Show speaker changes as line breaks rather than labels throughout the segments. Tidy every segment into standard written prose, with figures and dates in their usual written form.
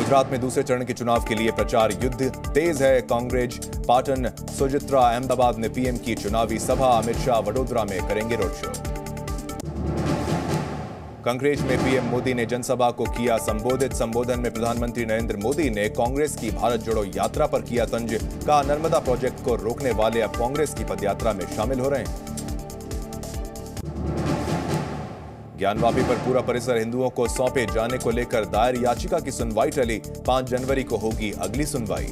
गुजरात में दूसरे चरण के चुनाव के लिए प्रचार युद्ध तेज है। कांग्रेस पाटन, सुजित्रा अहमदाबाद में पीएम की चुनावी सभा। अमित शाह वडोदरा में करेंगे रोड शो। कांग्रेस में पीएम मोदी ने जनसभा को किया संबोधित। संबोधन में प्रधानमंत्री नरेंद्र मोदी ने कांग्रेस की भारत जोड़ो यात्रा पर किया तंज। कहा, नर्मदा प्रोजेक्ट को रोकने वाले अब कांग्रेस की पदयात्रा में शामिल हो रहे हैं। ज्ञानवापी पर पूरा परिसर हिंदुओं को सौंपे जाने को लेकर दायर याचिका की सुनवाई टली। 5 जनवरी को होगी अगली सुनवाई।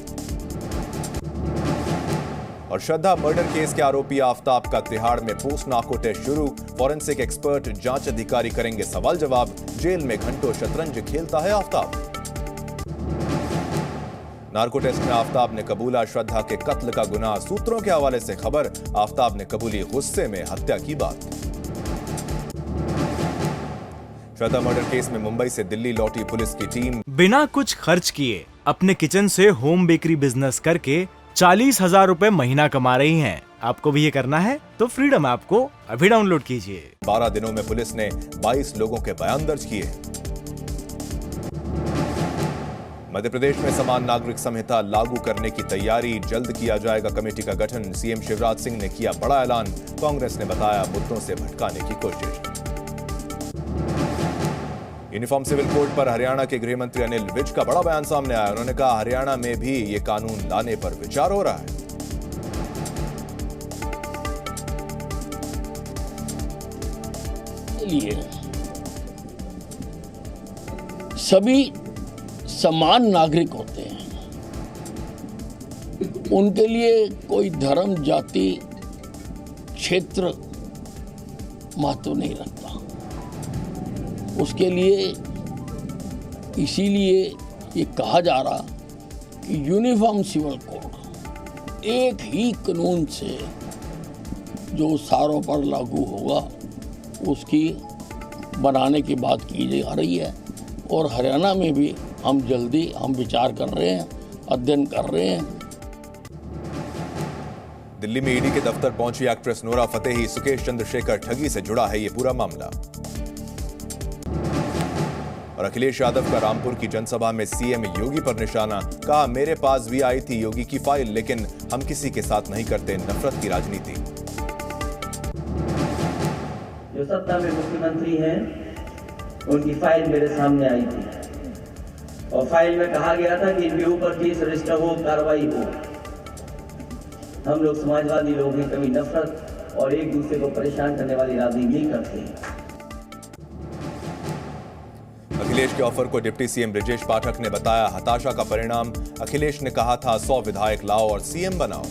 और श्रद्धा मर्डर केस के आरोपी आफ्ताब का तिहाड़ में पोस्ट नार्को टेस्ट शुरू। फॉरेंसिक एक्सपर्ट जांच अधिकारी करेंगे सवाल जवाब। जेल में घंटों शतरंज खेलता है आफ्ताब। नार्को टेस्ट में आफ्ताब ने कबूला श्रद्धा के कत्ल का गुनाह। सूत्रों के हवाले से खबर, आफ्ताब ने कबूली गुस्से में हत्या की बात। श्रद्धा मर्डर केस में मुंबई से दिल्ली लौटी पुलिस की टीम।
बिना कुछ खर्च किए अपने किचन से होम बेकरी बिजनेस करके 40,000 रुपए महीना कमा रही हैं। आपको भी ये करना है तो फ्रीडम ऐप को अभी डाउनलोड कीजिए।
12 दिनों में पुलिस ने 22 लोगों के बयान दर्ज किए। मध्य प्रदेश में समान नागरिक संहिता लागू करने की तैयारी। जल्द किया जाएगा कमेटी का गठन। सीएम शिवराज सिंह ने किया बड़ा ऐलान। कांग्रेस ने बताया मुद्दों से भटकाने की कोशिश। यूनिफॉर्म सिविल कोड पर हरियाणा के गृह मंत्री अनिल विज का बड़ा बयान सामने आया। उन्होंने कहा, हरियाणा में भी ये कानून लाने पर विचार हो रहा है।
लिए सभी समान नागरिक होते हैं। उनके लिए कोई धर्म, जाति, क्षेत्र महत्व नहीं रखता। उसके लिए इसीलिए ये कहा जा रहा कि यूनिफॉर्म सिविल कोड एक ही कानून से जो सारों पर लागू होगा उसकी बनाने की बात की जा रही है। और हरियाणा में भी हम जल्दी विचार कर रहे हैं, अध्ययन कर रहे हैं।
दिल्ली में ईडी के दफ्तर पहुंची actress Nora Fatehi. Sukesh Chandrashekhar ठगी से जुड़ा है ये पूरा मामला। और अखिलेश यादव का रामपुर की जनसभा में सीएम योगी पर निशाना। कहा, मेरे पास भी आई थी योगी की फाइल, लेकिन हम किसी के साथ नहीं करते नफरत की राजनीति।
जो सत्ता में मुख्यमंत्री हैं, उनकी फाइल मेरे सामने आई थी और फाइल में कहा गया था कि इनके ऊपर केस रजिस्टर हो, कार्रवाई हो। हम लोग समाजवादी लोग हैं, कभी नफरत और एक दूसरे को परेशान करने वाली राजनीति नहीं करते।
अखिलेश के ऑफर को डिप्टी सीएम ब्रजेश पाठक ने बताया हताशा का परिणाम। अखिलेश ने कहा था 100 विधायक लाओ और सीएम बनाओ।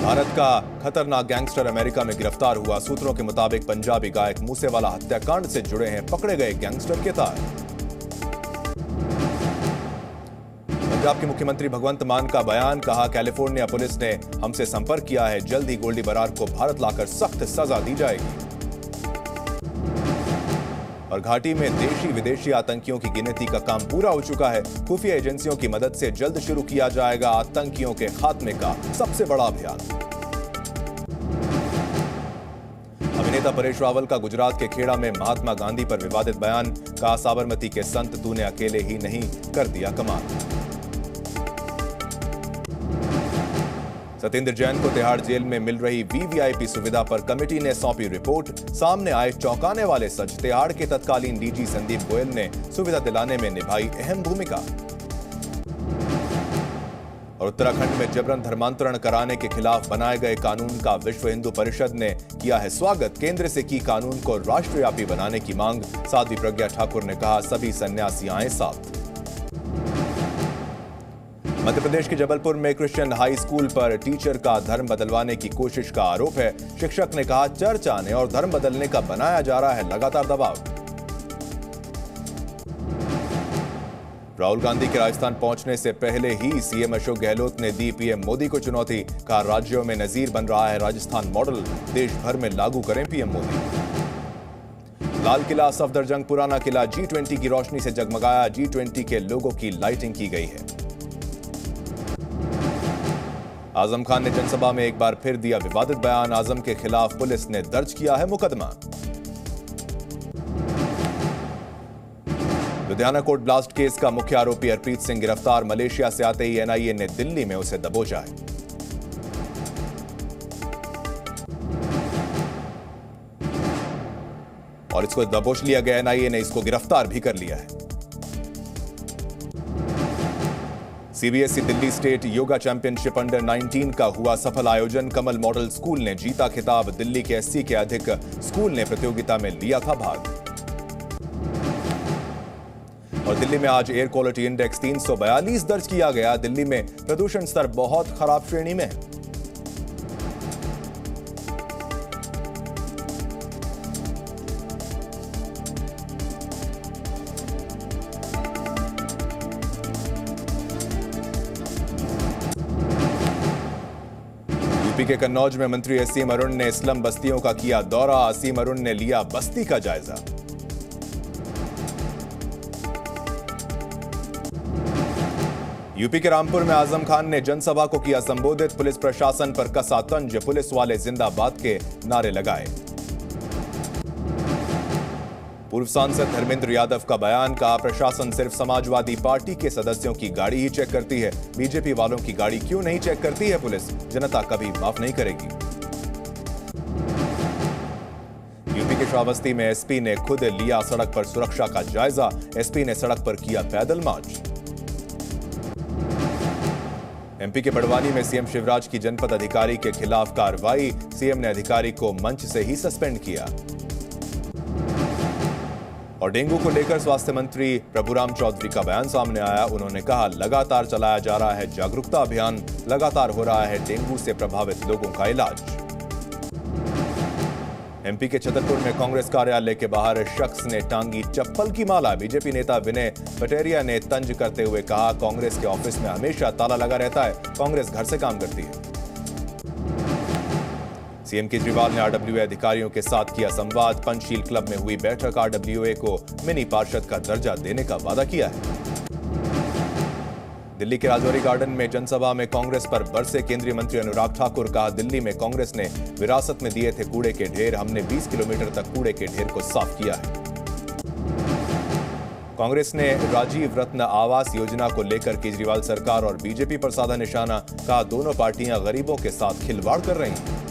भारत का खतरनाक गैंगस्टर अमेरिका में गिरफ्तार हुआ। सूत्रों के मुताबिक पंजाबी गायक मूसेवाला हत्याकांड से जुड़े हैं पकड़े गए गैंगस्टर के तार। पंजाब के मुख्यमंत्री भगवंत मान का बयान। कहा, कैलिफोर्निया पुलिस ने हमसे संपर्क किया है। जल्द ही गोल्डी बरार को भारत लाकर सख्त सजा दी जाएगी। और घाटी में देशी विदेशी आतंकियों की गिनती का काम पूरा हो चुका है। खुफिया एजेंसियों की मदद से जल्द शुरू किया जाएगा आतंकियों के खात्मे का सबसे बड़ा अभियान। अभिनेता परेश रावल का गुजरात के खेड़ा में महात्मा गांधी पर विवादित बयान। कहा, साबरमती के संत तूने अकेले ही नहीं कर दिया कमाल। सत्येंद्र जैन को तिहाड़ जेल में मिल रही वीवीआईपी सुविधा पर कमेटी ने सौंपी रिपोर्ट। सामने आए चौंकाने वाले सच। तिहाड़ के तत्कालीन डीजी संदीप गोयल ने सुविधा दिलाने में निभाई अहम भूमिका। और उत्तराखंड में जबरन धर्मांतरण कराने के खिलाफ बनाए गए कानून का विश्व हिंदू परिषद ने किया है स्वागत। केंद्र से की कानून को राष्ट्रव्यापी बनाने की मांग। साध्वी प्रज्ञा ठाकुर ने कहा, सभी सन्यासी आए साथ। मध्य प्रदेश के जबलपुर में क्रिश्चियन हाई स्कूल पर टीचर का धर्म बदलवाने की कोशिश का आरोप है। शिक्षक ने कहा, चर्च आने और धर्म बदलने का बनाया जा रहा है लगातार दबाव। राहुल गांधी के राजस्थान पहुंचने से पहले ही सीएम अशोक गहलोत ने दी पीएम मोदी को चुनौती। कहा, राज्यों में नजीर बन रहा है राजस्थान मॉडल। देश भर में लागू करें पीएम मोदी। लाल किला, सफदरजंग पुराना किला G20 की रोशनी से जगमगाया। G20 के लोगों की लाइटिंग की गई है। आजम खान ने जनसभा में एक बार फिर दिया विवादित बयान। आजम के खिलाफ पुलिस ने दर्ज किया है मुकदमा। लुधियाना कोर्ट ब्लास्ट केस का मुख्य आरोपी हरप्रीत सिंह गिरफ्तार। मलेशिया से आते ही एनआईए ने दिल्ली में उसे दबोचा है। और इसको दबोच लिया गया, एनआईए ने इसको गिरफ्तार भी कर लिया है। CBSE Delhi state yoga championship under 19 का हुआ सफल आयोजन। कमल मॉडल स्कूल ने जीता खिताब। दिल्ली के 80 के अधिक स्कूल ने प्रतियोगिता में लिया था भाग। और दिल्ली में आज एयर क्वालिटी इंडेक्स 342 दर्ज किया गया। दिल्ली में प्रदूषण स्तर बहुत खराब श्रेणी में है। यूपी के कन्नौज में मंत्री असीम अरुण ने स्लम बस्तियों का किया दौरा। असीम अरुण ने लिया बस्ती का जायजा। यूपी के रामपुर में आजम खान ने जनसभा को किया संबोधित। पुलिस प्रशासन पर कसा तंज। पुलिस वाले जिंदाबाद के नारे लगाए। पूर्व सांसद धर्मेंद्र यादव का बयान, कहा प्रशासन सिर्फ समाजवादी पार्टी के सदस्यों की गाड़ी ही चेक करती है, बीजेपी वालों की गाड़ी क्यों नहीं चेक करती है पुलिस, जनता कभी माफ नहीं करेगी। यूपी के श्रावस्ती में एसपी ने खुद लिया सड़क पर सुरक्षा का जायजा। एसपी ने सड़क पर किया पैदल मार्च। एमपी के बड़वानी में सीएम शिवराज की जनपद अधिकारी के खिलाफ कार्रवाई। सीएम ने अधिकारी को मंच से ही सस्पेंड किया। और डेंगू को लेकर स्वास्थ्य मंत्री प्रभुराम चौधरी का बयान सामने आया। उन्होंने कहा लगातार चलाया जा रहा है जागरूकता अभियान, लगातार हो रहा है डेंगू से प्रभावित लोगों का इलाज। एमपी के छतरपुर में कांग्रेस कार्यालय के बाहर शख्स ने टांगी चप्पल की माला। बीजेपी नेता विनय पटेरिया ने तंज करते हुए कहा कांग्रेस के ऑफिस में हमेशा ताला लगा रहता है, कांग्रेस घर से काम करती है। सीएम केजरीवाल ने आरडब्ल्यूए अधिकारियों के साथ किया संवाद। पंचशील क्लब में हुई बैठक। आरडब्ल्यूए को मिनी पार्षद का दर्जा देने का वादा किया है। दिल्ली के राजौरी गार्डन में जनसभा में कांग्रेस पर बरसे केंद्रीय मंत्री अनुराग ठाकुर। कहा दिल्ली में कांग्रेस ने विरासत में दिए थे कूड़े के ढेर, हमने 20 किलोमीटर तक कूड़े के ढेर को साफ किया है। कांग्रेस ने राजीव रत्न आवास योजना को लेकर केजरीवाल सरकार और बीजेपी पर साधा निशाना। कहा दोनों पार्टियां गरीबों के साथ खिलवाड़ कर रही हैं।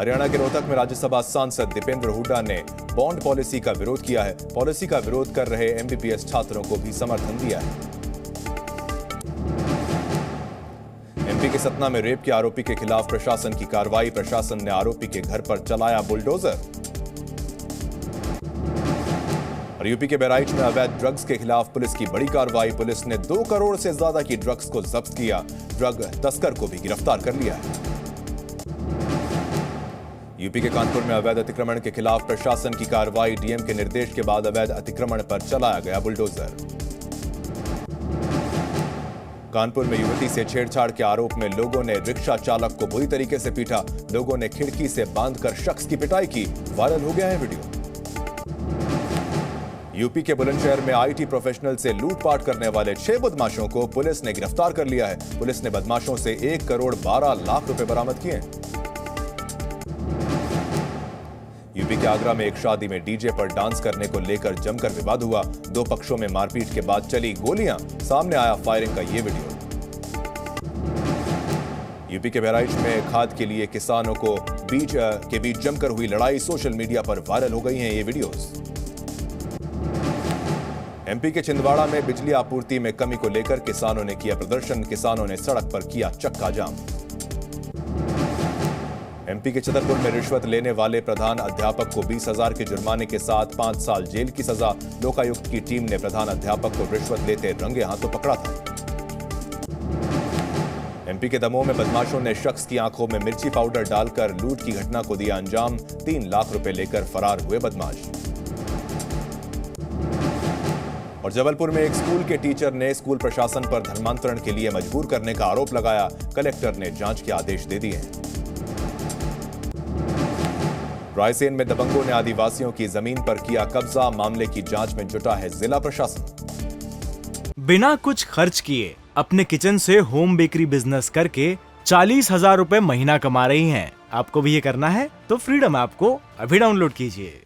हरियाणा के रोहतक में राज्यसभा सांसद दीपेंद्र हुड्डा ने बॉन्ड पॉलिसी का विरोध किया है। पॉलिसी का विरोध कर रहे एमबीबीएस छात्रों को भी समर्थन दिया है। एमपी के सतना में रेप के आरोपी के खिलाफ प्रशासन की कार्रवाई। प्रशासन ने आरोपी के घर पर चलाया बुलडोजर। और यूपी के बहराइच में अवैध ड्रग्स के खिलाफ पुलिस की बड़ी कार्रवाई। पुलिस ने 2 करोड़ से ज्यादा की ड्रग्स को जब्त किया। ड्रग तस्कर को भी गिरफ्तार कर लिया है। यूपी के कानपुर में अवैध अतिक्रमण के खिलाफ प्रशासन की कार्रवाई। डीएम के निर्देश के बाद अवैध अतिक्रमण पर चलाया गया बुलडोजर। कानपुर में युवती से छेड़छाड़ के आरोप में लोगों ने रिक्शा चालक को बुरी तरीके से पीटा। लोगों ने खिड़की से बांधकर शख्स की पिटाई की। वायरल हो गया है वीडियो। यूपी के बुलंदशहर में आईटी प्रोफेशनल से लूटपाट करने वाले 6 बदमाशों को पुलिस ने गिरफ्तार कर लिया है। पुलिस ने बदमाशों से 1 करोड़ 12 लाख रुपए बरामद किए। यूपी के आगरा में एक शादी में डीजे पर डांस करने को लेकर जमकर विवाद हुआ। 2 पक्षों में मारपीट के बाद चली गोलियां। सामने आया फायरिंग का ये वीडियो। यूपी के बहराइच में खाद के लिए किसानों को बीच जमकर हुई लड़ाई। सोशल मीडिया पर वायरल हो गई हैं ये वीडियोस। एमपी के छिंदवाड़ा में बिजली आपूर्ति में कमी को लेकर किसानों ने किया प्रदर्शन। किसानों ने सड़क पर किया चक्का जाम। एमपी के छतरपुर में रिश्वत लेने वाले प्रधान अध्यापक को 20,000 के जुर्माने के साथ 5 साल जेल की सजा। लोकायुक्त की टीम ने प्रधान अध्यापक को रिश्वत लेते रंगे हाथों पकड़ा था। एमपी के दमोह में बदमाशों ने शख्स की आंखों में मिर्ची पाउडर डालकर लूट की घटना को दिया अंजाम। 3 लाख रुपए लेकर फरार हुए बदमाश। और जबलपुर में एक स्कूल के टीचर ने स्कूल प्रशासन पर धर्मांतरण के लिए मजबूर करने का आरोप लगाया। कलेक्टर ने जांच के आदेश दे दिए हैं। रायसेन में दबंगों ने आदिवासियों की जमीन पर किया कब्जा। मामले की जांच में जुटा है जिला प्रशासन।
बिना कुछ खर्च किए अपने किचन से होम बेकरी बिजनेस करके 40,000 रुपए महीना कमा रही हैं। आपको भी ये करना है तो फ्रीडम ऐप को अभी डाउनलोड कीजिए।